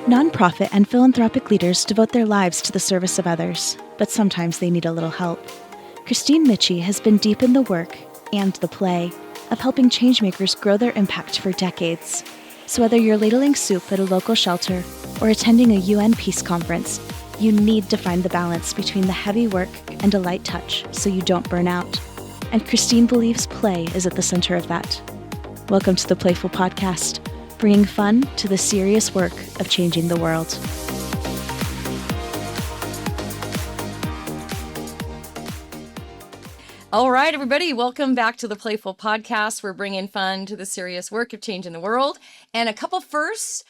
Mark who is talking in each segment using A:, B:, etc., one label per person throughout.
A: Nonprofit and philanthropic leaders devote their lives to the service of others, but sometimes they need a little help. Kristine Michie has been deep in the work and the play of helping changemakers grow their impact for decades. So whether you're ladling soup at a local shelter or attending a UN peace conference, you need to find the balance between the heavy work and a light touch so you don't burn out. And Kristine believes play is at the center of that. Welcome to the Playful Podcast, bringing fun to the serious work of changing the world.
B: All right, everybody, welcome back to the Playful Podcast. We're bringing fun to the serious work of changing the world. And a couple firsts.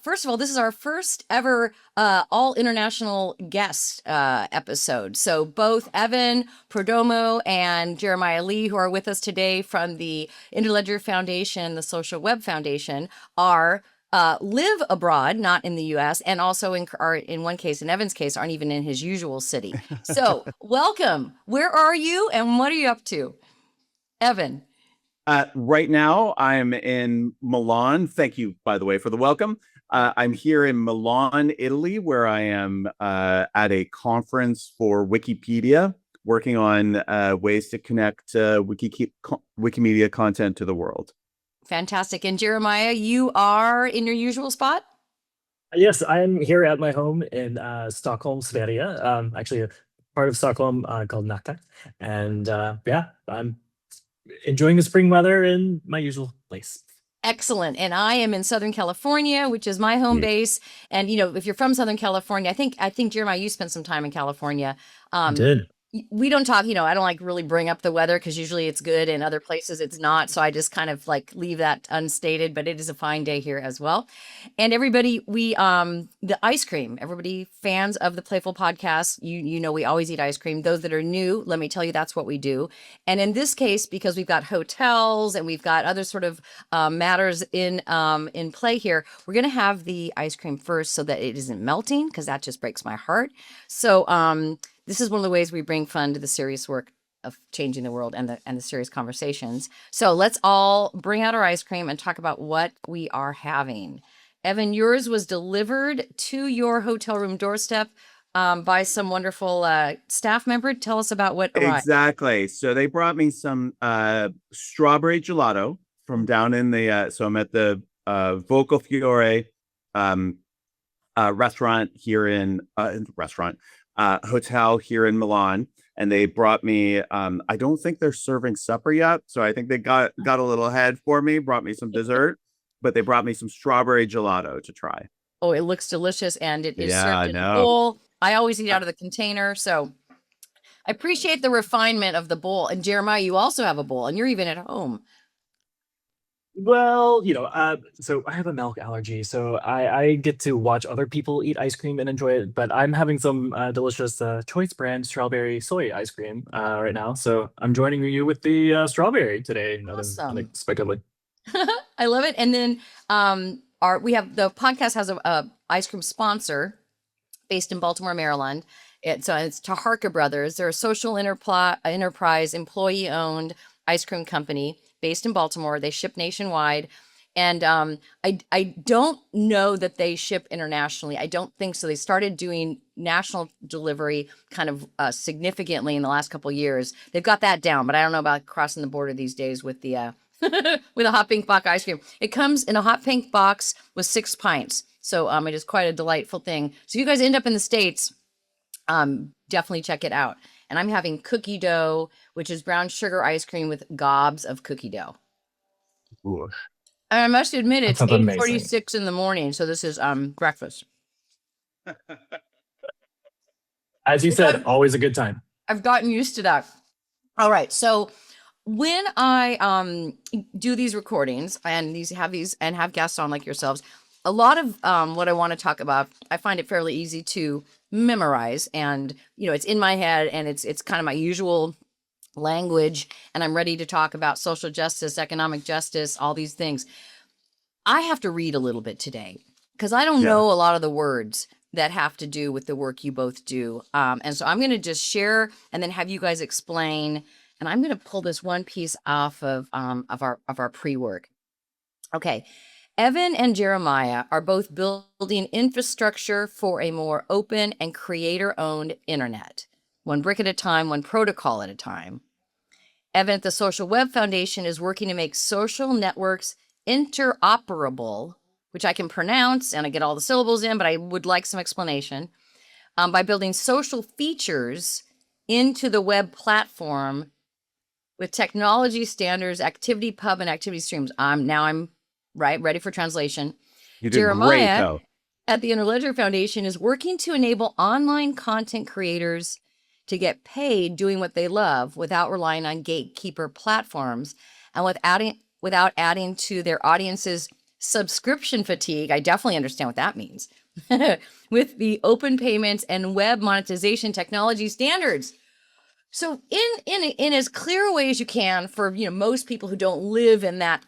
B: First of all, this is our first ever all international guest episode. So both Evan Prodromou and Jeremiah Lee, who are with us today from the Interledger Foundation, the Social Web Foundation, are live abroad, not in the U.S., and also are in one case, in Evan's case, aren't even in his usual city. So welcome. Where are you and what are you up to? Evan.
C: Right now, I'm in Milan. Thank you, by the way, for the welcome. I'm here in Milan, Italy, where I am at a conference for Wikipedia, working on ways to connect Wikimedia content to the world.
B: Fantastic. And Jeremiah, you are in your usual spot?
D: Yes, I'm here at my home in Stockholm, Sverige. Actually, a part of Stockholm called Nacka. And I'm enjoying the spring weather in my usual place.
B: Excellent. And I am in Southern California, which is my home base. And, you know, if you're from Southern California, I think Jeremiah, you spent some time in California.
D: I did.
B: We don't talk, I don't like really bring up the weather because usually it's good and other places it's not. So I just kind of like leave that unstated, but it is a fine day here as well. And everybody, the ice cream, everybody fans of the Playful Podcast, you know, we always eat ice cream. Those that are new, let me tell you, that's what we do. And in this case, because we've got hotels and we've got other sort of matters in play here, we're going to have the ice cream first so that it isn't melting because that just breaks my heart. So, this is one of the ways we bring fun to the serious work of changing the world and the serious conversations. So let's all bring out our ice cream and talk about what we are having. Evan, yours was delivered to your hotel room doorstep by some wonderful staff member. Tell us about what arrived.
C: Exactly. So they brought me some strawberry gelato from down in the, so I'm at the Vocal Fiore restaurant here in hotel here in Milan, and they brought me I don't think they're serving supper yet, so I think they got a little ahead for me, brought me some dessert, but they brought me some strawberry gelato to try.
B: Oh, it looks delicious, and it is served in a bowl. I always eat out of the container, so I appreciate the refinement of the bowl. And Jeremiah, you also have a bowl, and you're even at home.
D: Well, so I have a milk allergy, so I get to watch other people eat ice cream and enjoy it, but I'm having some delicious Choice brand strawberry soy ice cream right now. So I'm joining you with the strawberry today,
B: Awesome.
D: unexpectedly.
B: I love it. And then the podcast has a ice cream sponsor based in Baltimore, Maryland. It's Taharka Brothers. They're a social enterprise, employee-owned ice cream company based in Baltimore. They ship nationwide. And I don't know that they ship internationally. I don't think so. They started doing national delivery kind of significantly in the last couple of years. They've got that down, but I don't know about crossing the border these days with the with a hot pink box ice cream. It comes in a hot pink box with 6 pints. So it is quite a delightful thing. So if you guys end up in the States, definitely check it out. And I'm having cookie dough, which is brown sugar ice cream with gobs of cookie dough.
D: Ooh.
B: And I must admit, it's
D: 8:46
B: in the morning, so this is breakfast.
D: As you said, always a good time.
B: I've gotten used to that. All right, so when I do these recordings and have guests on like yourselves, a lot of what I want to talk about, I find it fairly easy to memorize, and it's in my head, and it's kind of my usual language, and I'm ready to talk about social justice, economic justice, all these things. I have to read a little bit today because I don't know a lot of the words that have to do with the work you both do, and so I'm going to just share and then have you guys explain. And I'm going to pull this one piece off of our pre-work. Okay. Evan and Jeremiah are both building infrastructure for a more open and creator-owned internet, one brick at a time, one protocol at a time. Evan at the Social Web Foundation is working to make social networks interoperable, which I can pronounce and I get all the syllables in, but I would like some explanation, by building social features into the web platform with technology standards, activity pub, and activity streams. I'm right, ready for translation.
C: You did great, though.
B: At the Interledger Foundation is working to enable online content creators to get paid doing what they love without relying on gatekeeper platforms and without adding to their audience's subscription fatigue. I definitely understand what that means. With the open payments and web monetization technology standards. So in as clear a way as you can for most people who don't live in that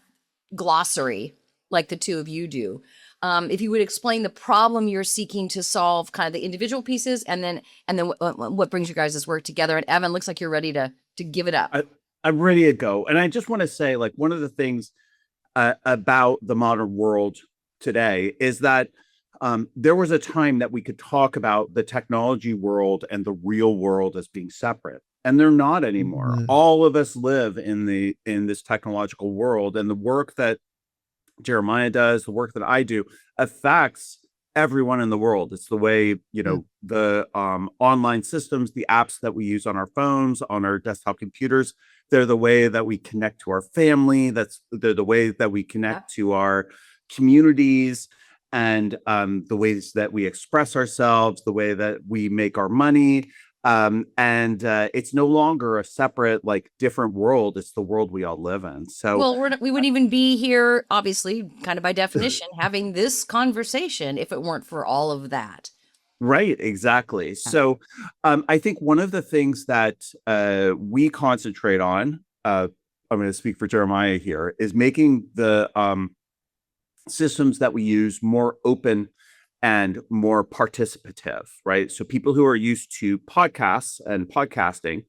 B: glossary like the two of you do, if you would explain the problem you're seeking to solve, kind of the individual pieces, and then what brings you guys' work together. And Evan, looks like you're ready to give it up.
C: I'm ready to go. And I just want to say, like, one of the things about the modern world today is that there was a time that we could talk about the technology world and the real world as being separate, and they're not anymore. Mm-hmm. All of us live in this technological world, and the work that Jeremiah does, the work that I do, affects everyone in the world. It's the way, the online systems, the apps that we use on our phones, on our desktop computers, they're the way that we connect to our family. They're the way that we connect to our communities, and the ways that we express ourselves, the way that we make our money. And it's no longer a separate, different world. It's the world we all live in. So,
B: well, we wouldn't even be here, obviously, kind of by definition, having this conversation if it weren't for all of that.
C: Right, exactly. So I think one of the things that we concentrate on, I'm going to speak for Jeremiah here, is making the systems that we use more open and more participative, right? So people who are used to podcasts and podcasting,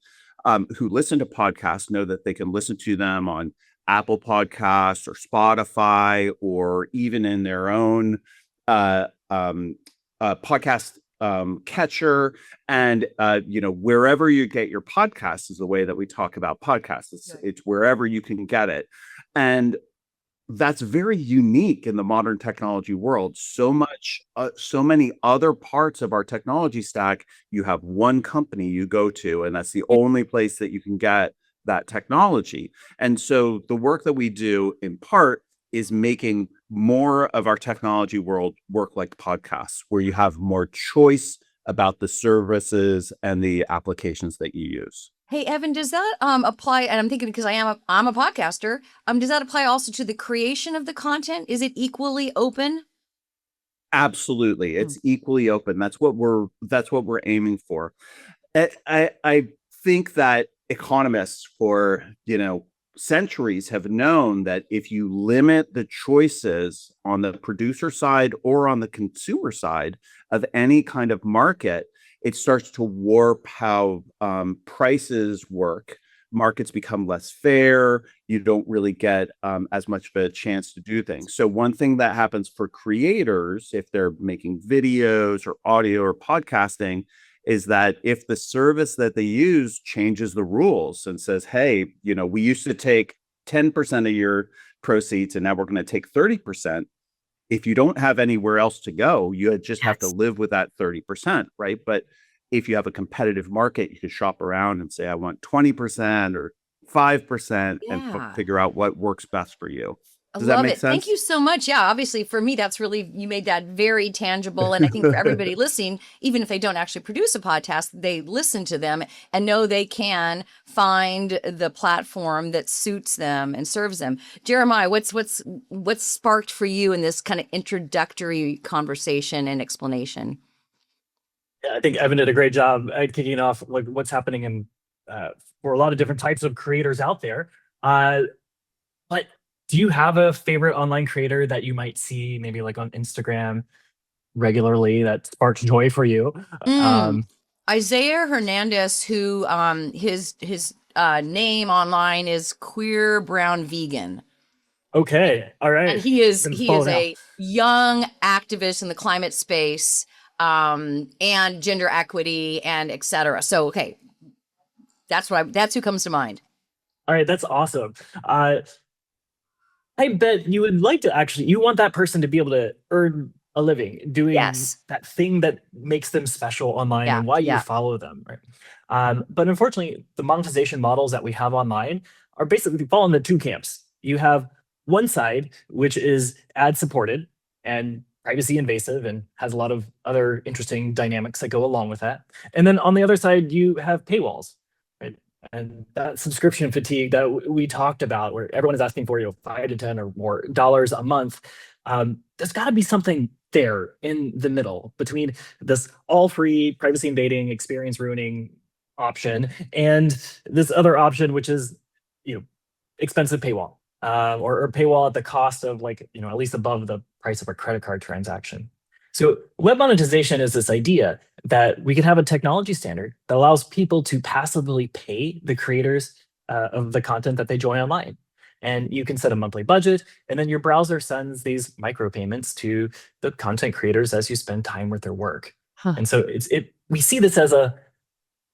C: who listen to podcasts, know that they can listen to them on Apple Podcasts or Spotify, or even in their own podcast catcher. And wherever you get your podcasts is the way that we talk about podcasts. It's wherever you can get it. And that's very unique in the modern technology world. So many other parts of our technology stack, you have one company you go to, and that's the only place that you can get that technology. And so the work that we do, in part, is making more of our technology world work like podcasts, where you have more choice about the services and the applications that you use.
B: Hey, Evan, does that apply? And I'm thinking, because I'm a podcaster. Does that apply also to the creation of the content? Is it equally open?
C: Absolutely, it's equally open. That's what we're aiming for. I think that economists for centuries have known that if you limit the choices on the producer side or on the consumer side of any kind of market, it starts to warp how prices work. Markets become less fair. You don't really get as much of a chance to do things. So one thing that happens for creators, if they're making videos or audio or podcasting, is that if the service that they use changes the rules and says, hey, we used to take 10% of your proceeds and now we're going to take 30%. If you don't have anywhere else to go, you just have to live with that 30%, right? But if you have a competitive market, you can shop around and say, I want 20% or 5% and figure out what works best for you. Does that make sense?
B: Thank you so much. Yeah, obviously for me, that's really, you made that very tangible. And I think for everybody listening, even if they don't actually produce a podcast, they listen to them and know they can find the platform that suits them and serves them. Jeremiah, what's sparked for you in this kind of introductory conversation and explanation?
D: Yeah, I think Evan did a great job at kicking off what's happening in for a lot of different types of creators out there. But do you have a favorite online creator that you might see maybe on Instagram regularly that sparks joy for you?
B: Isaiah Hernandez, who his name online is Queer Brown Vegan.
D: Okay. All right.
B: And he is
D: I'm gonna follow now.
B: a young activist in the climate space, and gender equity and et cetera. So okay, that's who comes to mind.
D: All right, that's awesome. I bet you would like to actually, you want that person to be able to earn a living doing
B: Yes.
D: that thing that makes them special online
B: Yeah.
D: and why you
B: Yeah.
D: follow them, right? But unfortunately, the monetization models that we have online are basically fall into two camps. You have one side, which is ad supported and privacy invasive and has a lot of other interesting dynamics that go along with that. And then on the other side, you have paywalls, right? And that subscription fatigue that we talked about, where everyone is asking for, 5 to 10 or more dollars a month, there's got to be something there in the middle between this all free privacy invading experience ruining option and this other option, which is expensive paywall, or paywall at the cost of at least above the price of a credit card transaction. So web monetization is this idea that we can have a technology standard that allows people to passively pay the creators of the content that they join online. And you can set a monthly budget, and then your browser sends these micropayments to the content creators as you spend time with their work.
B: Huh.
D: And so we see this as a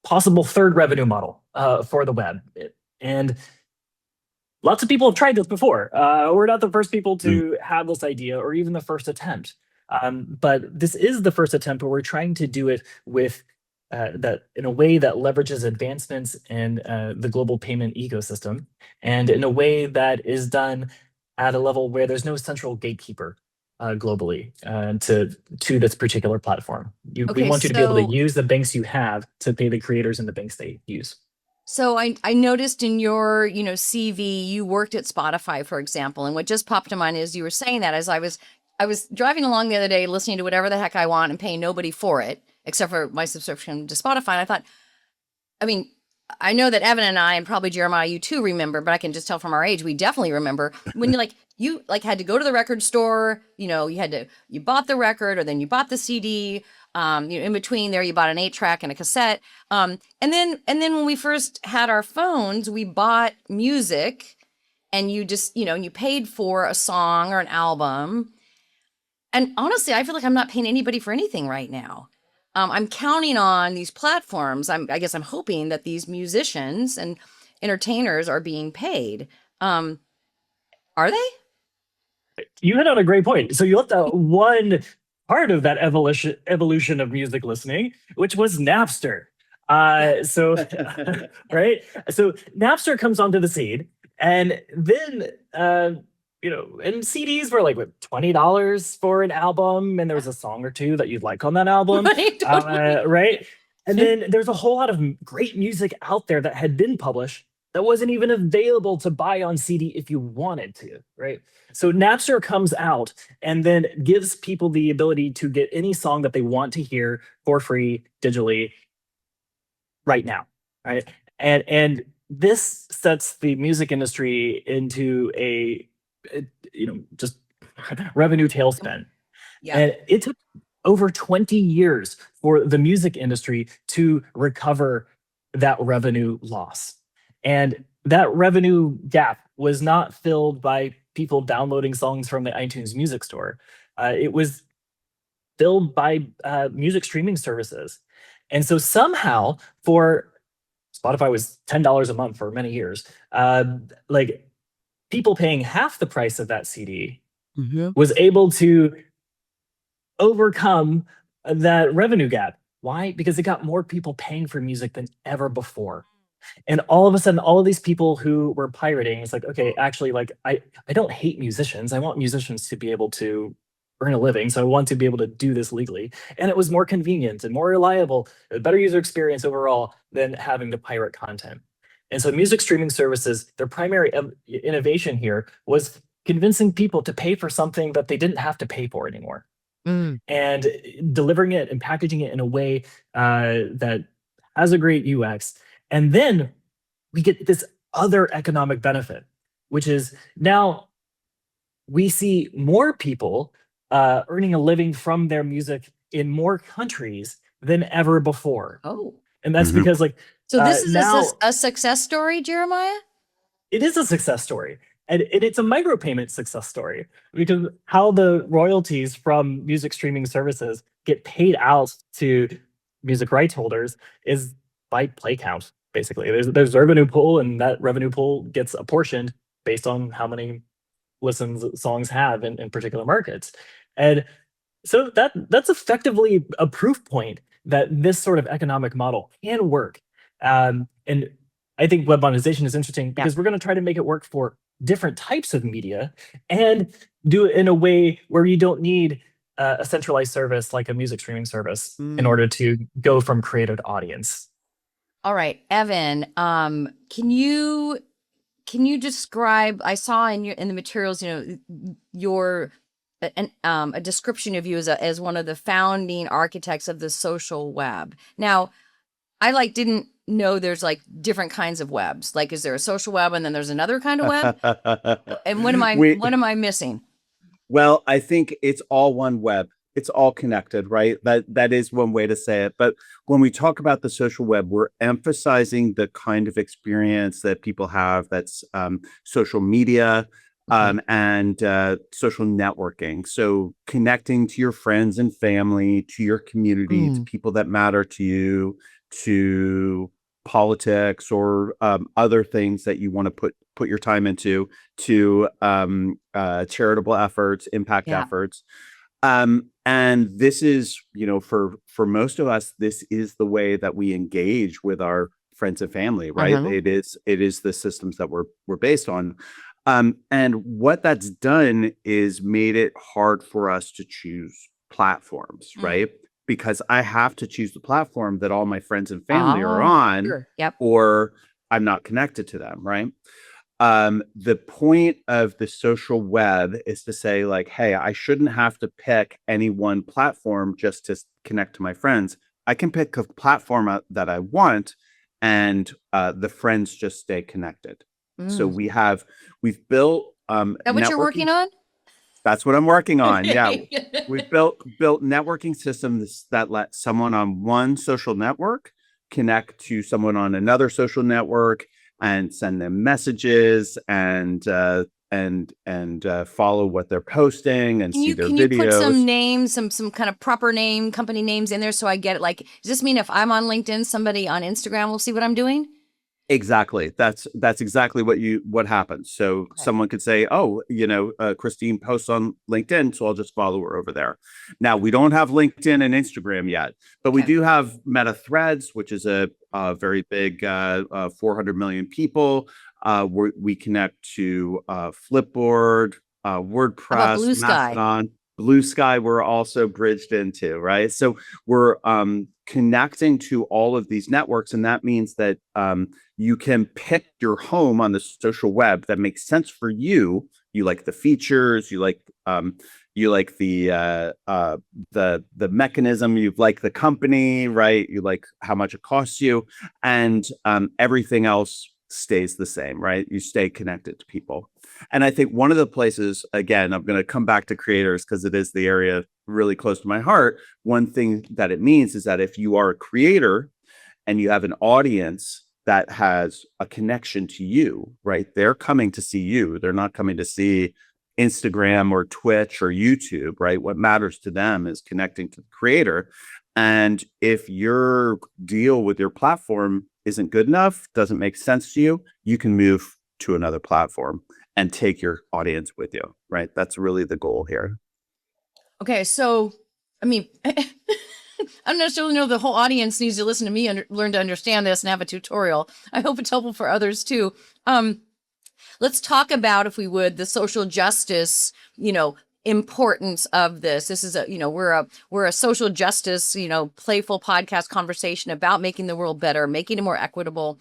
D: possible third revenue model for the web. And lots of people have tried this before. We're not the first people to have this idea or even the first attempt. But this is the first attempt where we're trying to do it with that in a way that leverages advancements in the global payment ecosystem, and in a way that is done at a level where there's no central gatekeeper globally to this particular platform. We want you to be able to use the banks you have to pay the creators and the banks they use.
B: So I noticed in your, CV, you worked at Spotify, for example, and what just popped to mind is you were saying that as I was driving along the other day, listening to whatever the heck I want and paying nobody for it, except for my subscription to Spotify. And I thought, I know that Evan and I, and probably Jeremiah, you too remember, but I can just tell from our age, we definitely remember when you had to go to the record store, you bought the record, or then you bought the CD. In between there, you bought an 8-track and a cassette. And then when we first had our phones, we bought music, and you just, you paid for a song or an album. And honestly, I feel like I'm not paying anybody for anything right now. I'm counting on these platforms. I guess I'm hoping that these musicians and entertainers are being paid. Are they?
D: You hit on a great point. So you left out one part of that evolution of music listening, which was Napster. Right? So Napster comes onto the scene, and then and CDs were like $20 for an album, and there was a song or two that you'd like on that album, right? And then there's a whole lot of great music out there that had been published that wasn't even available to buy on CD if you wanted to, right? So Napster comes out and then gives people the ability to get any song that they want to hear for free digitally right now, right? And this sets the music industry into a just revenue tailspin.
B: Yeah.
D: And it took over 20 years for the music industry to recover that revenue loss. And that revenue gap was not filled by people downloading songs from the iTunes Music Store. It was filled by music streaming services. And so somehow, for Spotify was $10 a month for many years, people paying half the price of that CD was able to overcome that revenue gap. Why? Because it got more people paying for music than ever before. And all of a sudden, all of these people who were pirating, it's like, okay, actually, I don't hate musicians. I want musicians to be able to earn a living. So I want to be able to do this legally. And it was more convenient and more reliable, a better user experience overall than having to pirate content. And so music streaming services, their primary innovation here was convincing people to pay for something that they didn't have to pay for anymore. And delivering it and packaging it in a way that has a great UX. And then we get this other economic benefit, which is now we see more people earning a living from their music in more countries than ever before.
B: Oh.
D: And that's because
B: so this is
D: now,
B: a success story, Jeremiah?
D: It is a success story. And it's a micropayment success story, because how the royalties from music streaming services get paid out to music rights holders is by play count. Basically, there's revenue pool, and that revenue pool gets apportioned based on how many listens songs have in particular markets. And so that's effectively a proof point that this sort of economic model can work. And I think web monetization is interesting because we're going to try to make it work for different types of media and do it in a way where you don't need a centralized service like a music streaming service in order to go from creator to audience.
B: All right, Evan, can you describe? I saw in the materials, your a description of you as one of the founding architects of the social web. Now, I didn't know there's different kinds of webs. Is there a social web and then there's another kind of web? And what am I missing?
C: Well, I think it's all one web. It's all connected, right? That is one way to say it. But when we talk about the social web, we're emphasizing the kind of experience that people have that's social media and social networking. So connecting to your friends and family, to your community, to people that matter to you, to politics or other things that you want to put your time into, to charitable efforts, impact efforts. And this is, for most of us, this is the way that we engage with our friends and family, right? It is the systems that we're based on. And what that's done is made it hard for us to choose platforms, right? Because I have to choose the platform that all my friends and family are on, or I'm not connected to them, right? The point of the social web is to say hey, I shouldn't have to pick any one platform just to connect to my friends. I can pick a platform that I want, and the friends just stay connected. So we've built
B: that what you're working on?
C: That's what I'm working on. Yeah. We've built networking systems that let someone on one social network connect to someone on another social network and send them messages and follow what they're posting and see their videos.
B: Can you put some names, some kind of proper name, company names in there so I get it? Does this mean if I'm on LinkedIn, somebody on Instagram will see what I'm doing?
C: Exactly. That's exactly what happens. So someone could say, oh, Kristine posts on LinkedIn, so I'll just follow her over there. Now, we don't have LinkedIn and Instagram yet, but we do have Meta Threads, which is a very big 400 million people. We connect to Flipboard, WordPress, Mastodon. Blue Sky we're also bridged into, right? So we're connecting to all of these networks, and that means that you can pick your home on the social web that makes sense for you. You like the features, you like the mechanism, you like the company, right? You like how much it costs you, and everything else stays the same, right? You stay connected to people. And I think one of the places, again, I'm going to come back to creators because it is the area really close to my heart. One thing that it means is that if you are a creator and you have an audience that has a connection to you, right? They're coming to see you. They're not coming to see Instagram or Twitch or YouTube, right? What matters to them is connecting to the creator. And if your deal with your platform isn't good enough, doesn't make sense to you, you can move to another platform and take your audience with you, right? That's really the goal here.
B: Okay, so, I mean, I don't necessarily know the whole audience needs to listen to me and learn to understand this and have a tutorial. I hope it's helpful for others too. Let's talk about, if we would, the social justice, importance of this. This is we're a social justice, playful podcast conversation about making the world better, making it more equitable,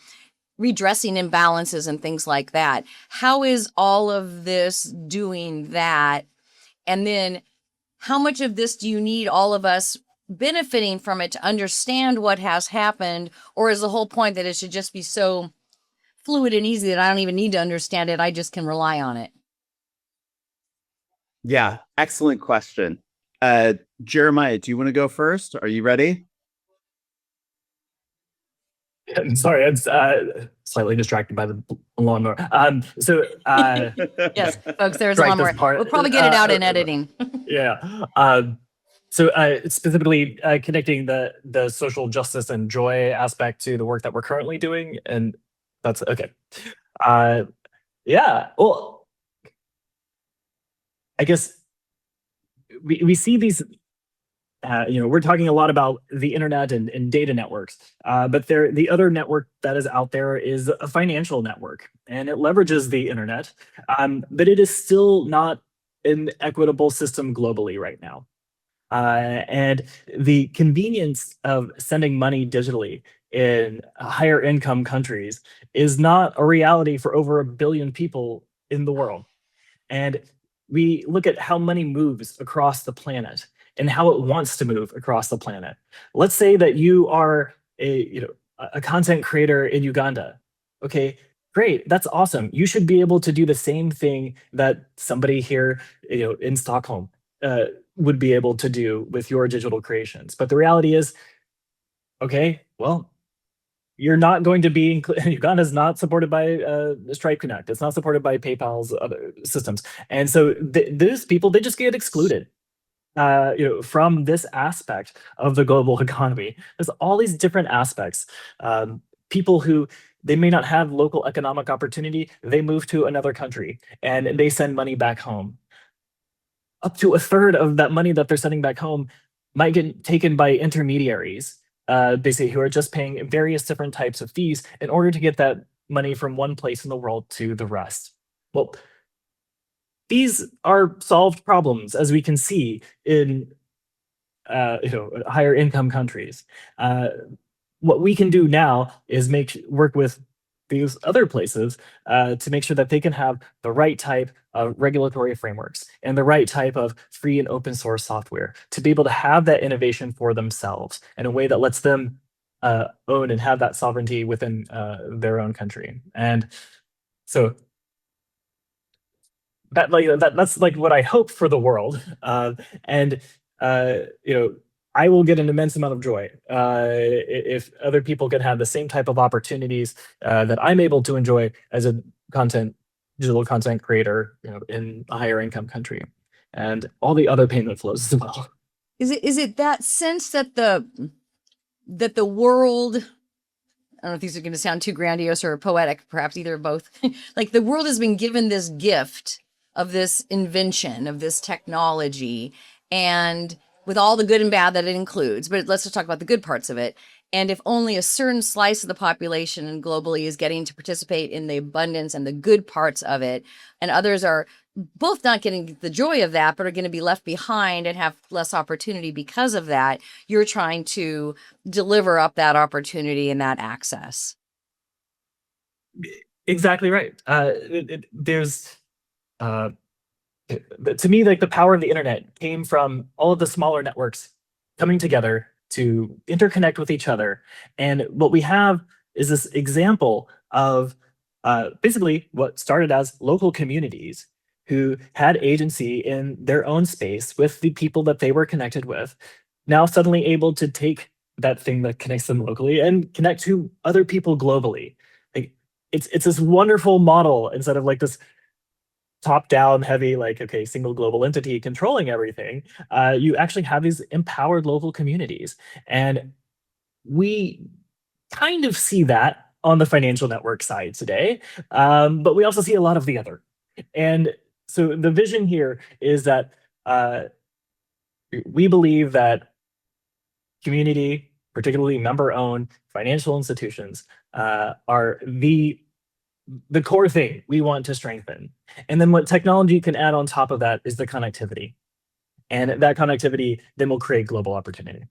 B: redressing imbalances and things like that. How is all of this doing that? And then how much of this do you need all of us benefiting from it to understand what has happened? Or is the whole point that it should just be so fluid and easy that I don't even need to understand it, I just can rely on it?
C: Yeah, excellent question. Jeremiah, do you want to go first? Are you ready?
D: I'm sorry, I'm slightly distracted by the lawnmower.
B: Yes, folks, there's a
D: strike
B: lot
D: this
B: more.
D: part.
B: We'll probably get it out in editing.
D: Yeah. Specifically connecting the social justice and joy aspect to the work that we're currently doing, and that's okay. Yeah. Well, I guess we see these. We're talking a lot about the internet and data networks, but the other network that is out there is a financial network, and it leverages the internet, but it is still not an equitable system globally right now. And the convenience of sending money digitally in higher income countries is not a reality for over 1 billion people in the world. And we look at how money moves across the planet and how it wants to move across the planet. Let's say that you are a content creator in Uganda. Okay, great, that's awesome. You should be able to do the same thing that somebody here, in Stockholm, would be able to do with your digital creations. But the reality is, okay, well, you're not going to be Uganda is not supported by Stripe Connect. It's not supported by PayPal's other systems, and so those people, they just get excluded. From this aspect of the global economy, there's all these different aspects. People who they may not have local economic opportunity, they move to another country and they send money back home. Up to a third of that money that they're sending back home might get taken by intermediaries, basically who are just paying various different types of fees in order to get that money from one place in the world to the rest. Well, these are solved problems, as we can see in higher income countries. What we can do now is work with these other places to make sure that they can have the right type of regulatory frameworks and the right type of free and open source software to be able to have that innovation for themselves in a way that lets them own and have that sovereignty within their own country. And so that's like what I hope for the world. And I will get an immense amount of joy if other people can have the same type of opportunities that I'm able to enjoy as a digital content creator, in a higher income country, and all the other payment flows as well.
B: Is it that sense that the world, I don't know if these are going to sound too grandiose or poetic, perhaps either or both. Like the world has been given this gift of this invention, of this technology, and with all the good and bad that it includes, but let's just talk about the good parts of it. And if only a certain slice of the population and globally is getting to participate in the abundance and the good parts of it, and others are both not getting the joy of that, but are going to be left behind and have less opportunity because of that, you're trying to deliver up that opportunity and that access.
D: Exactly right. There's to me, like the power of the internet came from all of the smaller networks coming together to interconnect with each other. And what we have is this example of basically what started as local communities who had agency in their own space with the people that they were connected with, now suddenly able to take that thing that connects them locally and connect to other people globally. Like it's this wonderful model instead of like this top-down heavy, like, okay, single global entity controlling everything. You actually have these empowered local communities. And we kind of see that on the financial network side today, but we also see a lot of the other. And so the vision here is that we believe that community, particularly member-owned financial institutions, are the core thing we want to strengthen. And then what technology can add on top of that is the connectivity. And that connectivity then will create global opportunity.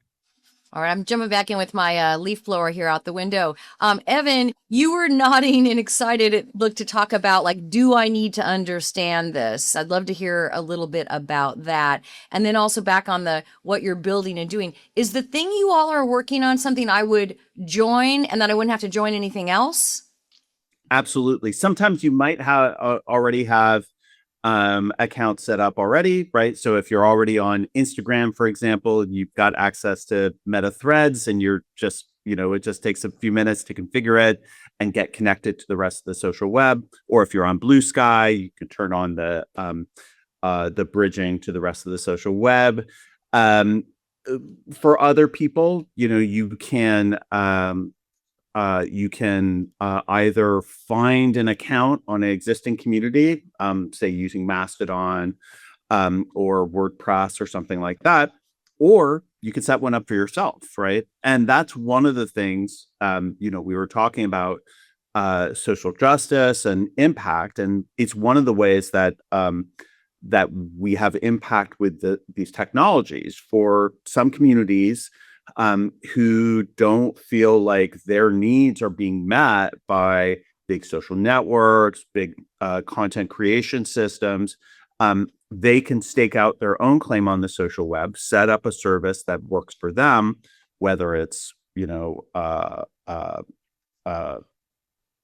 B: All right, I'm jumping back in with my leaf blower here out the window. Evan, you were nodding and excited. Look to talk about like, do I need to understand this? I'd love to hear a little bit about that. And then also back on the what you're building and doing. Is the thing you all are working on something I would join and that I wouldn't have to join anything else?
C: Absolutely. Sometimes you might have already have account set up already, right? So if you're already on Instagram, for example, you've got access to Meta Threads and you're just, it just takes a few minutes to configure it and get connected to the rest of the social web. Or if you're on Blue Sky, you can turn on the bridging to the rest of the social web. For other people, you can either find an account on an existing community, say using Mastodon or WordPress or something like that, or you can set one up for yourself, right? And that's one of the things, we were talking about social justice and impact, and it's one of the ways that that we have impact with these technologies for some communities who don't feel like their needs are being met by big social networks, big content creation systems. They can stake out their own claim on the social web, set up a service that works for them, whether it's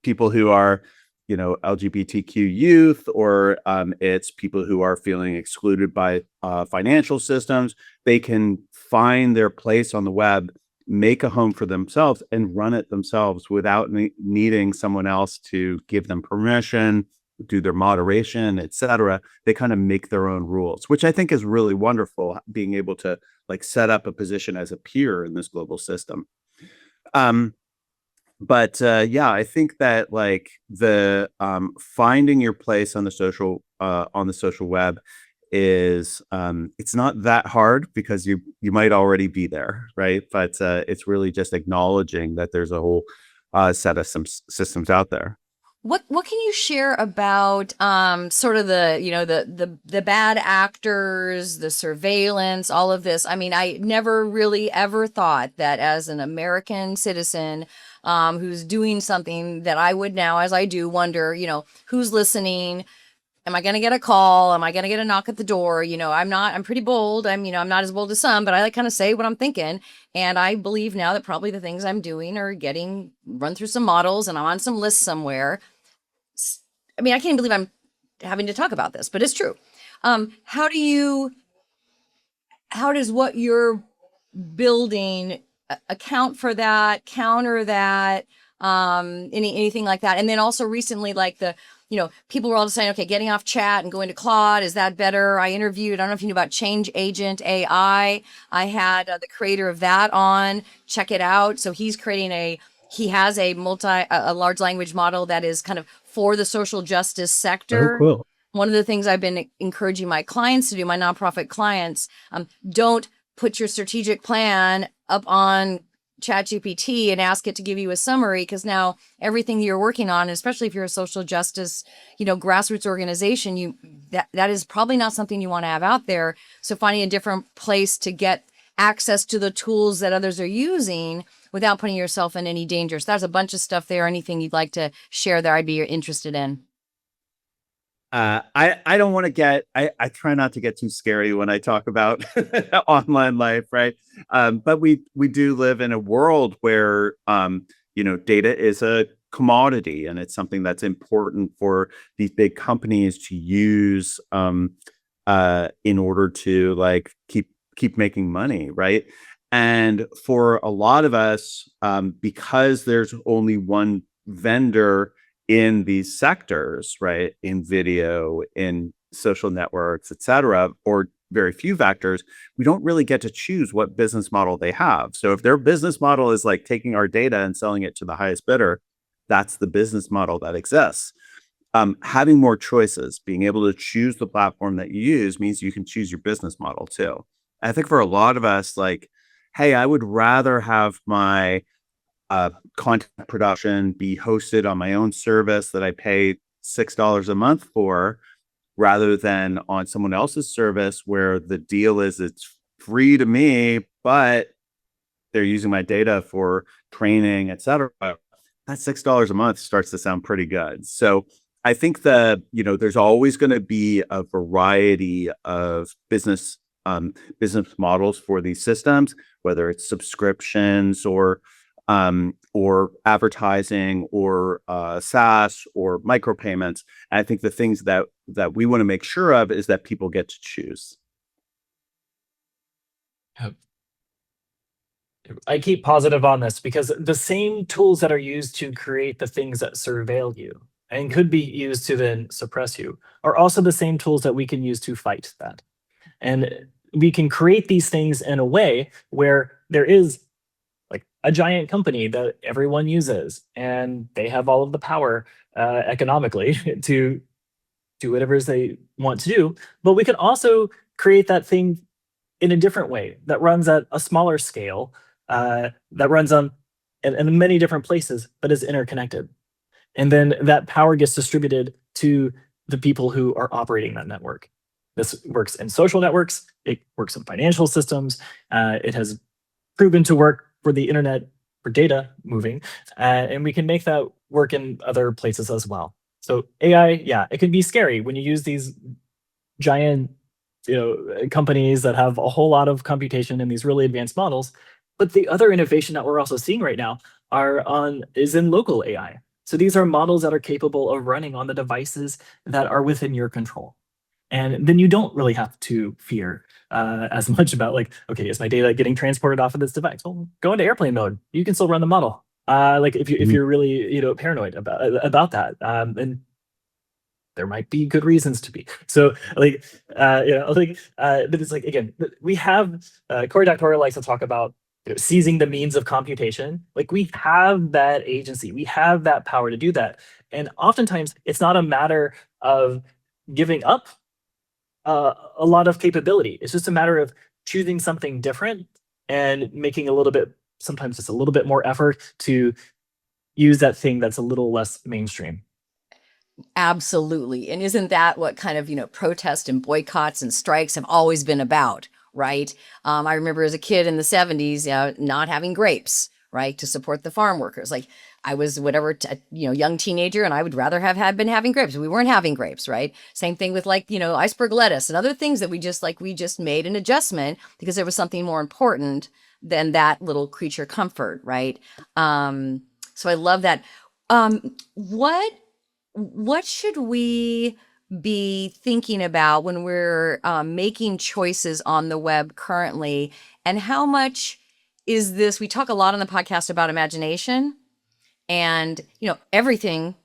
C: people who are LGBTQ youth, or it's people who are feeling excluded by financial systems. They can find their place on the web, make a home for themselves, and run it themselves without needing someone else to give them permission, do their moderation, etc. They kind of make their own rules, which I think is really wonderful, being able to set up a position as a peer in this global system. But I think that the finding your place on the social web is it's not that hard, because you might already be there, right? But it's really just acknowledging that there's a whole set of some systems out there.
B: What can you share about sort of the bad actors, the surveillance, all of this? I mean, I never really ever thought that as an American citizen who's doing something, that I would now, as I do, wonder, who's listening? Am I going to get a call? Am I going to get a knock at the door? I'm pretty bold. I'm not as bold as some, but I kind of say what I'm thinking. And I believe now that probably the things I'm doing are getting run through some models, and I'm on some list somewhere. I mean, I can't believe I'm having to talk about this, but it's true. How does what you're building account for that, counter that, anything like that? And then also recently, people were all saying, okay, getting off chat and going to Claude, is that better? I don't know if you knew about Change Agent AI. I had the creator of that on, check it out. So he has a large language model that is kind of for the social justice sector.
D: Oh, cool.
B: One of the things I've been encouraging my clients to do, my nonprofit clients, don't put your strategic plan up on ChatGPT and ask it to give you a summary, because now everything you're working on, especially if you're a social justice, grassroots organization, that is probably not something you want to have out there. So finding a different place to get access to the tools that others are using without putting yourself in any danger. So there's a bunch of stuff there. Anything you'd like to share that I'd be interested in?
C: I don't want to I try not to get too scary when I talk about online life, right? But we do live in a world where data is a commodity, and it's something that's important for these big companies to use in order to keep making money, right? And for a lot of us, because there's only one vendor in these sectors, right, in video, in social networks, etc., or very few factors, we don't really get to choose what business model they have. So if their business model is taking our data and selling it to the highest bidder, that's the business model that exists. Having more choices, being able to choose the platform that you use, means you can choose your business model too. I think for a lot of us, hey, I would rather have my content production be hosted on my own service that I pay $6 a month for, rather than on someone else's service where the deal is it's free to me, but they're using my data for training, etc. That $6 a month starts to sound pretty good. So I think that there's always going to be a variety of business models for these systems, whether it's subscriptions or or advertising, or SaaS, or micropayments. And I think the things that we want to make sure of is that people get to choose.
D: I keep positive on this because the same tools that are used to create the things that surveil you and could be used to then suppress you are also the same tools that we can use to fight that. And we can create these things in a way where there is like a giant company that everyone uses and they have all of the power economically to do whatever they want to do. But we can also create that thing in a different way that runs at a smaller scale, that runs on in many different places, but is interconnected. And then that power gets distributed to the people who are operating that network. This works in social networks. It works in financial systems. It has proven to work for the internet for data moving, and we can make that work in other places as well. So AI, yeah, it can be scary when you use these giant, companies that have a whole lot of computation and these really advanced models. But the other innovation that we're also seeing right now is in local AI. So these are models that are capable of running on the devices that are within your control. And then you don't really have to fear as much about like, okay, is my data getting transported off of this device? Well, go into airplane mode. You can still run the model. Like if you're really paranoid about that, and there might be good reasons to be. So like but it's like again, we have Cory Doctorow likes to talk about seizing the means of computation. Like we have that agency, we have that power to do that, and oftentimes it's not a matter of giving up a lot of capability. It's just a matter of choosing something different and making sometimes just a little bit more effort to use that thing that's a little less mainstream.
B: Absolutely. And isn't that what kind of, protests and boycotts and strikes have always been about, right? I remember as a kid in the 70s, not having grapes, right, to support the farm workers. Like I was whatever, young teenager, and I would rather have been having grapes. We weren't having grapes, right? Same thing with iceberg lettuce and other things that we just made an adjustment because there was something more important than that little creature comfort, right? So I love that. What should we be thinking about when we're making choices on the web currently? And how much is this? We talk a lot on the podcast about imagination, and everything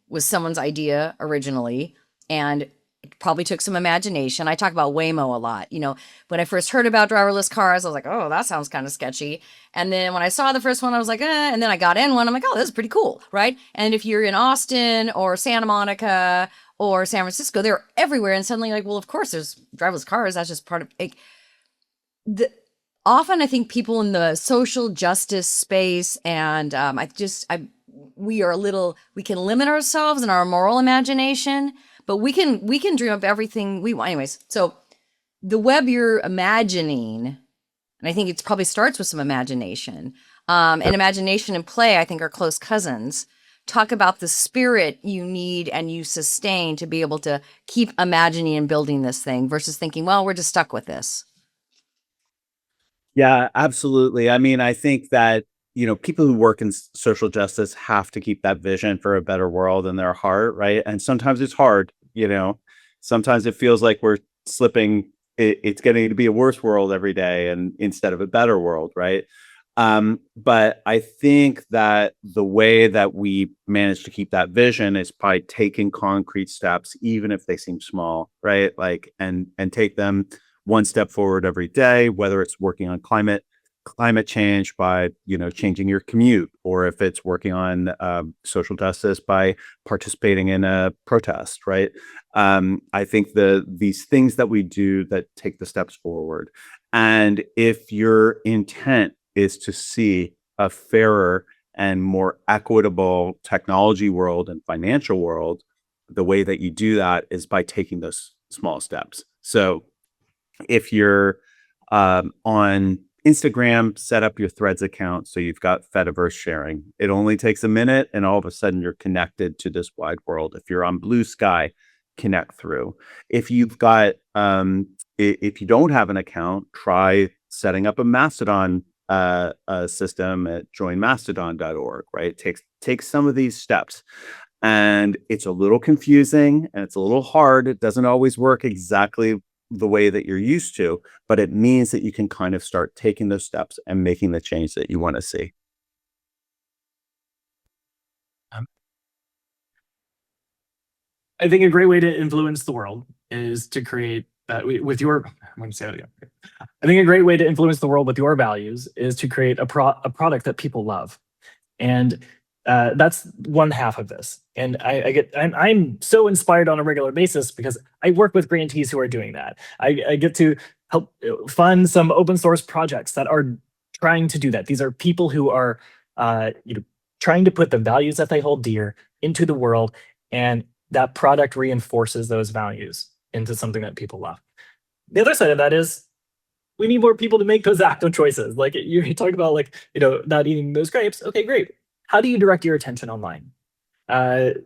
B: was someone's idea originally, and it probably took some imagination. I talk about Waymo a lot. When I first heard about driverless cars, I was like, oh, that sounds kind of sketchy. And then when I saw the first one, I was like, and then I got in one. I'm like, oh, this is pretty cool, right? And if you're in Austin or Santa Monica or San Francisco, they're everywhere. And suddenly, like, well, of course, there's driverless cars. That's just part of it. Often I think people in the social justice space, and we can limit ourselves in our moral imagination, but we can dream up everything we want. Anyways, so the web you're imagining, and I think it probably starts with some imagination. And imagination and play, I think, are close cousins. Talk about the spirit you need and you sustain to be able to keep imagining and building this thing versus thinking, well, we're just stuck with this.
C: Yeah, absolutely. I mean, I think that, people who work in social justice have to keep that vision for a better world in their heart, right? And sometimes it's hard, sometimes it feels like we're slipping, it's getting to be a worse world every day and instead of a better world, right? But I think that the way that we manage to keep that vision is by taking concrete steps, even if they seem small, right? Like, and take them one step forward every day, whether it's working on climate change by changing your commute, or if it's working on social justice by participating in a protest, right? I think these things that we do that take the steps forward, and if your intent is to see a fairer and more equitable technology world and financial world, the way that you do that is by taking those small steps. So if you're on Instagram, set up your Threads account so you've got Fediverse sharing. It only takes a minute, and all of a sudden you're connected to this wide world. If you're on Blue Sky, connect through. If you've got, if you don't have an account, try setting up a Mastodon system at joinmastodon.org, right? Takes some of these steps. And it's a little confusing and it's a little hard. It doesn't always work exactly the way that you're used to, but it means that you can kind of start taking those steps and making the change that you want to see.
D: I think a great way to influence the world is to create with your. I'm going to say that again. I think a great way to influence the world with your values is to create a product that people love, and that's one half of this. And I'm so inspired on a regular basis because I work with grantees who are doing that. I get to help fund some open source projects that are trying to do that. These are people who are trying to put the values that they hold dear into the world, and that product reinforces those values into something that people love. The other side of that is we need more people to make those active choices. Like you talk about, like, not eating those grapes. Okay, great. How do you direct your attention online? That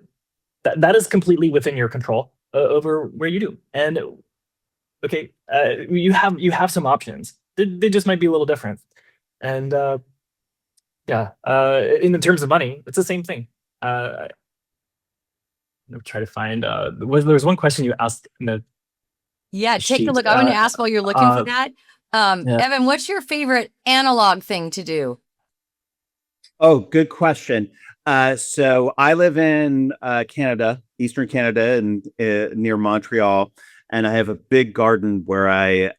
D: is completely within your control over where you do. And okay, you have some options. They just might be a little different. And yeah, in the terms of money, it's the same thing. I'm trying to find. There was one question you asked in the
B: Yeah, take a
D: sheet.
B: look. I'm going to ask while you're looking for that.
D: Yeah.
B: Evan, what's your favorite analog thing to do?
C: Oh, good question. So I live in Canada, Eastern Canada, and near Montreal, and I have a big garden where I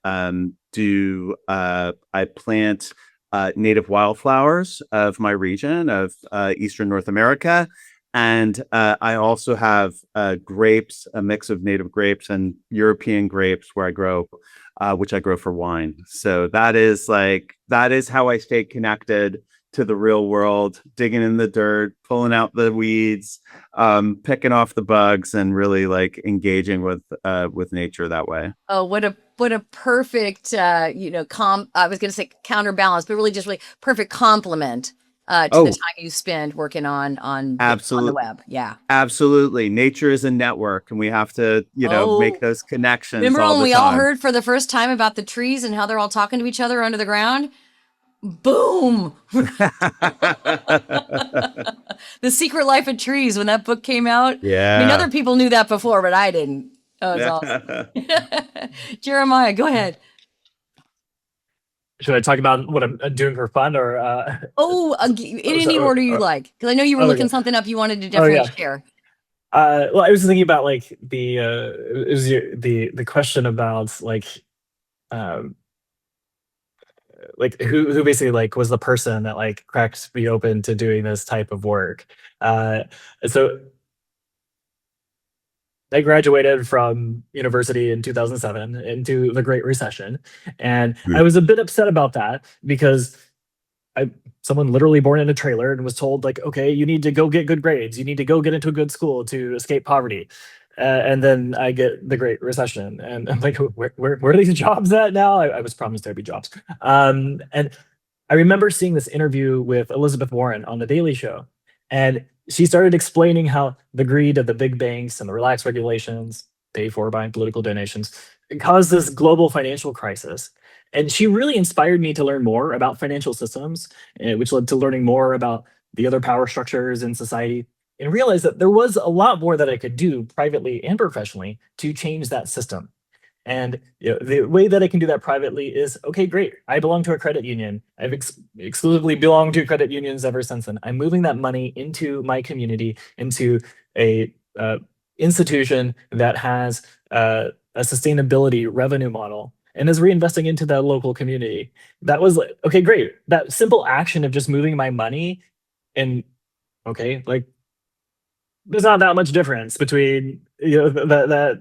C: plant native wildflowers of my region of Eastern North America. And I also have grapes, a mix of native grapes and European grapes where I grow, which I grow for wine. So that is how I stay connected to the real world, digging in the dirt, pulling out the weeds, picking off the bugs, and really like engaging with nature that way.
B: Oh, what a perfect I was going to say counterbalance, but really just really perfect complement to the time you spend working on on the web. Yeah,
C: absolutely. Nature is a network, and we have to make those connections.
B: Remember
C: all
B: when
C: the
B: we
C: time.
B: all heard for the first time about the trees and how they're all talking to each other under the ground? Boom. The Secret Life of Trees, when that book came out.
C: Yeah.
B: I mean, other people knew that before, but I didn't. That was awesome. Jeremiah, go ahead.
D: Should I talk about what I'm doing for fun, or
B: in any order you like? Because I know you were looking something up you wanted to definitely share.
D: Well, I was thinking about like the question about like who basically like was the person that like cracked me open to doing this type of work. So I graduated from university in 2007 into the Great Recession, and I was a bit upset about that because someone literally born in a trailer and was told, like, okay, you need to go get good grades, you need to go get into a good school to escape poverty. And then I get the Great Recession, and I'm like, where are these jobs at now? I was promised there'd be jobs. And I remember seeing this interview with Elizabeth Warren on The Daily Show, and she started explaining how the greed of the big banks and the relaxed regulations paid for by political donations caused this global financial crisis. And she really inspired me to learn more about financial systems, which led to learning more about the other power structures in society, and realized that there was a lot more that I could do privately and professionally to change that system. And the way that I can do that privately is, okay, great. I belong to a credit union. I've exclusively belonged to credit unions ever since then. I'm moving that money into my community, into a institution that has a sustainability revenue model and is reinvesting into that local community. That was like, okay, great. That simple action of just moving my money, and okay, like there's not that much difference between that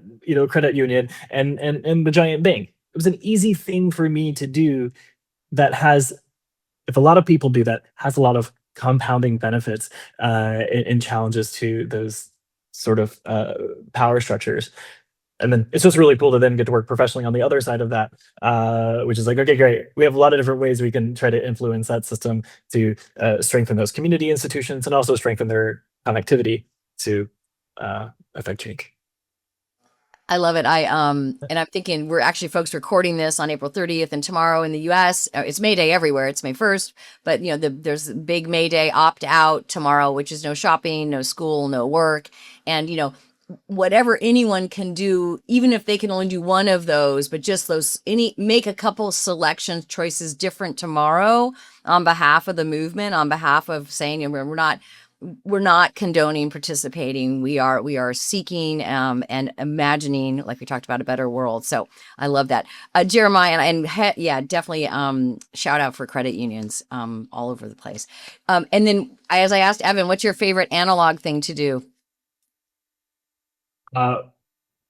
D: credit union and the giant bank. It was an easy thing for me to do that has, if a lot of people do that, has a lot of compounding benefits and challenges to those sort of power structures. And then it's just really cool to then get to work professionally on the other side of that, which is like, okay, great. We have a lot of different ways we can try to influence that system to strengthen those community institutions and also strengthen their connectivity to affect change.
B: I love it. And I'm thinking we're actually folks recording this on April 30th, and tomorrow in the US, it's May Day everywhere. It's May 1st, but there's a big May Day opt out tomorrow, which is no shopping, no school, no work. And, whatever anyone can do, even if they can only do one of those, but just make a couple selection choices different tomorrow on behalf of the movement, on behalf of saying, we're not condoning participating. We are seeking and imagining, like we talked about, a better world. So I love that. Jeremiah, definitely shout out for credit unions all over the place. And then as I asked Evan, what's your favorite analog thing to do?
D: Well,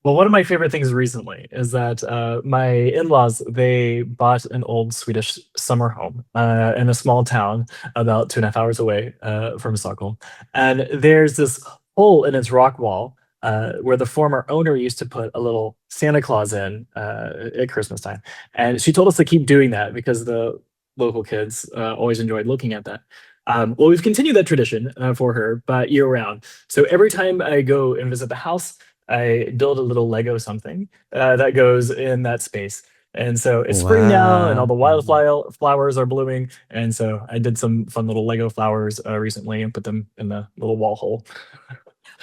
D: one of my favorite things recently is that my in-laws, they bought an old Swedish summer home in a small town about 2.5 hours away from Stockholm. And there's this hole in its rock wall where the former owner used to put a little Santa Claus in at Christmas time. And she told us to keep doing that because the local kids always enjoyed looking at that. Well, we've continued that tradition for her, but year round. So every time I go and visit the house, I build a little Lego something that goes in that space. And so it's spring now, and all the flowers are blooming. And so I did some fun little Lego flowers recently and put them in the little wall hole.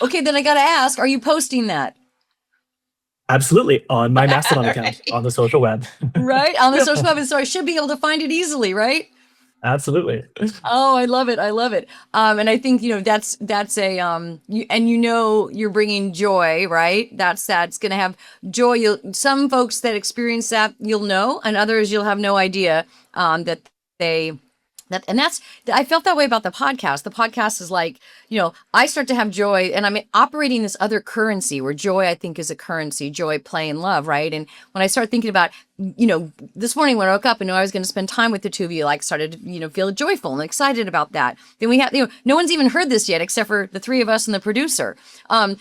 B: Okay, then I got to ask, are you posting that?
D: Absolutely, on my Mastodon account on the social web.
B: Right, on the social web. So I should be able to find it easily, right?
D: Absolutely.
B: Oh, I love it. I love it. And I think, that's a, you're bringing joy, right? That's going to have joy. Some folks that experience that, you'll know, and others you'll have no idea, I felt that way about the podcast. The podcast is like, I start to have joy, and I'm operating this other currency where joy, I think, is a currency, joy, play, and love, right? And when I start thinking about, this morning when I woke up and knew I was going to spend time with the two of you, started to, feel joyful and excited about that. Then we have, no one's even heard this yet except for the three of us and the producer. But,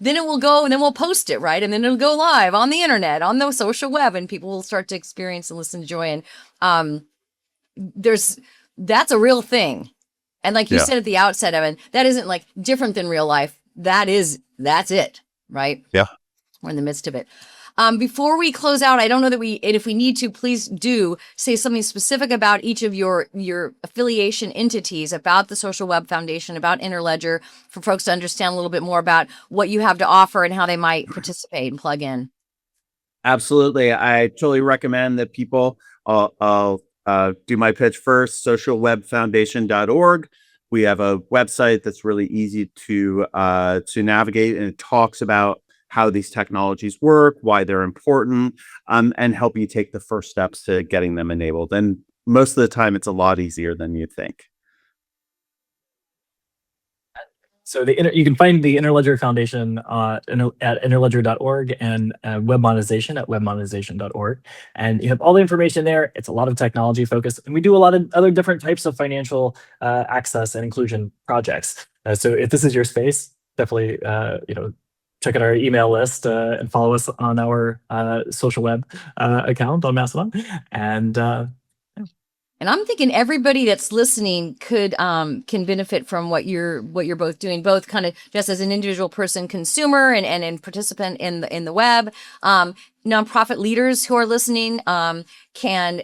B: then it will go and then we'll post it, right? And then it'll go live on the internet, on the social web, and people will start to experience and listen to joy. And that's a real thing. And like you said at the outset, Evan, that isn't like different than real life. That's it, right?
C: Yeah.
B: We're in the midst of it. Before we close out, I don't know that if we need to, please do say something specific about each of your affiliation entities, about the Social Web Foundation, about Interledger, for folks to understand a little bit more about what you have to offer and how they might participate and plug in.
C: Absolutely. I totally recommend that people, I'll do my pitch first, socialwebfoundation.org. We have a website that's really easy to navigate, and it talks about how these technologies work, why they're important, and help you take the first steps to getting them enabled. And most of the time, it's a lot easier than you think.
D: So you can find the Interledger Foundation at interledger.org, and web monetization at webmonetization.org. And you have all the information there. It's a lot of technology focused, and we do a lot of other different types of financial access and inclusion projects. So if this is your space, definitely check out our email list and follow us on our social web account on Mastodon.
B: And I'm thinking everybody that's listening can benefit from what you're both doing, both kind of just as an individual person, consumer, and participant in the web. Nonprofit leaders who are listening can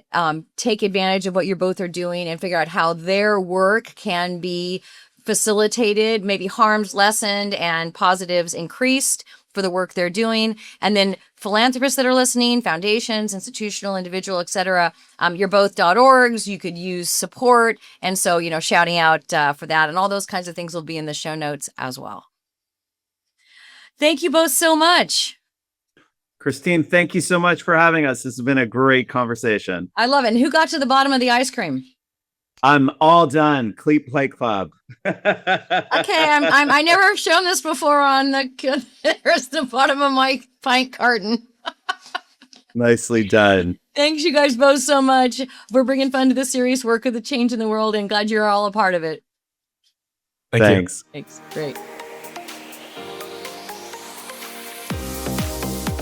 B: take advantage of what you both are doing and figure out how their work can be facilitated, maybe harms lessened and positives increased for the work they're doing. And then philanthropists that are listening, foundations, institutional, individual, etc. You're both .orgs. You could use support. And so, shouting out for that and all those kinds of things will be in the show notes as well. Thank you both so much.
C: Kristine, thank you so much for having us. This has been a great conversation.
B: I love it. And who got to the bottom of the ice cream?
C: I'm all done. Cleat Play Club.
B: Okay, I never have shown this before on there's the bottom of my pint carton.
C: Nicely done.
B: Thanks you guys both so much for bringing fun to the serious work of the change in the world, and glad you're all a part of it.
C: Thanks.
B: Thanks. Great.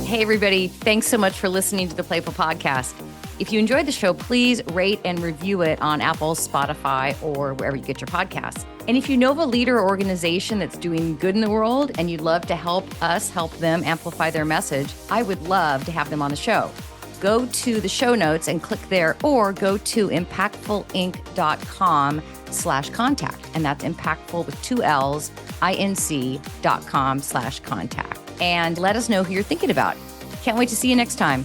B: Hey everybody, thanks so much for listening to the Playful Podcast. If you enjoyed the show, please rate and review it on Apple, Spotify, or wherever you get your podcasts. And if you know of a leader or organization that's doing good in the world and you'd love to help us help them amplify their message, I would love to have them on the show. Go to the show notes and click there, or go to impactfulinc.com/contact. And that's impactful with 2 L's, inc.com/contact. And let us know who you're thinking about. Can't wait to see you next time.